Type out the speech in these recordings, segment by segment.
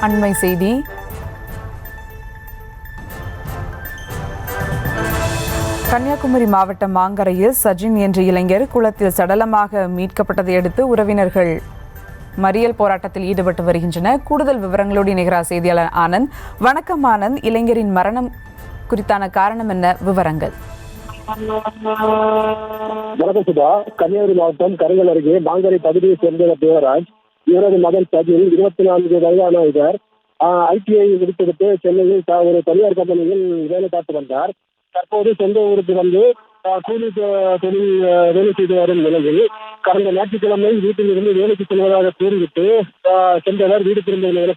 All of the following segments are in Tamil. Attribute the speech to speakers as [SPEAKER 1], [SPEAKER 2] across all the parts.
[SPEAKER 1] அண்மை செய்தி. கன்னியாகுமரி மாவட்டம் மாங்கரையில் சஜின் என்ற இளைஞர் குளத்தில் சடலமாக மீட்கப்பட்டதை அடுத்து உறவினர்கள் மறியல் போராட்டத்தில் ஈடுபட்டு வருகின்றனர். கூடுதல் விவரங்களோடு இணைகிறார் செய்தியாளர் ஆனந்த். வணக்கம் ஆனந்த். இளைஞரின் மரணம் குறித்தான காரணம் என்ன, விவரங்கள்?
[SPEAKER 2] வணக்கம் சுதா. கன்னியாகுமரி மாவட்டம் கரைகள் அருகே மாங்கரை பகுதியை சேர்ந்த தேவராஜ், இவரது மகன் சஜின் 24 வயதான இவர் ஐடிஐ முடித்துவிட்டு சென்னையில் ஒரு தனியார் கம்பெனியில் வேலை பார்த்து வந்தார். தற்போது சொந்த ஊருக்கு வந்து கூலி தொழில் வேலை செய்து வரும் நிலையில் கடந்த ஞாயிற்றுக்கிழமை வீட்டில் இருந்து வேலைக்கு செல்வதாக கூறிவிட்டு சென்றவர் வீடு திரும்பிய என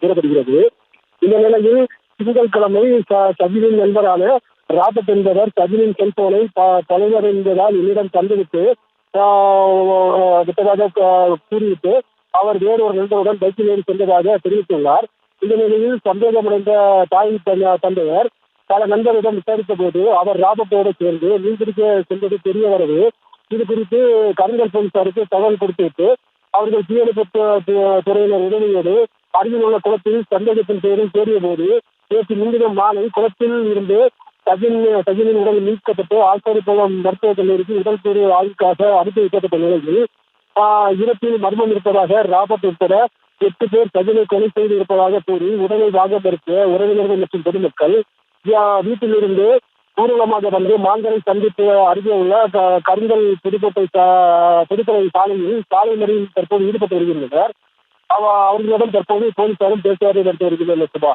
[SPEAKER 2] கூறப்படுகிறது. இந்த நிலையில் திங்கட்கிழமை சஜினின் நண்பரான ராபர்ட் என்பவர் சஜினின் செல்போனை பழுதடைந்ததால் என்னிடம் தந்துவிட்டு விட்டதாக கூறிவிட்டு அவர் வேறொரு நண்பருடன் பைக்கில் ஏறி சென்றதாக தெரிவித்துள்ளார். இந்த நிலையில் சந்தேகமடைந்த தாய் தந்தையர் பல நண்பரிடம் விசாரித்த போது அவர் ராபர்ட்டோடு சேர்ந்து மீன்பிடிக்க சென்றது தெரிய வரவு. இது குறித்து கருங்கல் போலீசாருக்கு தகவல் கொடுத்துவிட்டு அவர்கள் தீயணைப்பு துறையினர் உதவியோடு அருகில் உள்ள குளத்தில் சந்தேகத்தின் பேரில் தேடிய போது நேற்று முன்தினம் மாலை குளத்தில் இருந்து சஜினின் உடல் மீட்கப்பட்டு ஆசாரிப்பள்ளம் மருத்துவக் கல்லூரிக்கு உடல் கூறு ஆய்வுக்காக அனுப்பி வைக்கப்பட்ட நிலையில் இறப்பில் மர்மம் இருப்பதாக ராபர்ட் உட்பட 8 பேர் சஜினை கொலை செய்து இருப்பதாக கூறி உடலை வாங்க மறுத்த உறவினர்கள் மற்றும் பொதுமக்கள் வீட்டில் இருந்து ஊர்வலமாக வந்து மாங்கரை சந்திப்பு அருகே உள்ள கருங்கல் புதுப்படை சாலை மறியலில் தற்போது ஈடுபட்டு வருகின்றனர். அவர்களிடம் தற்போது போலீசாரும் பேச்சுவார்த்தை நடத்தி வருகின்றனர். சுபா.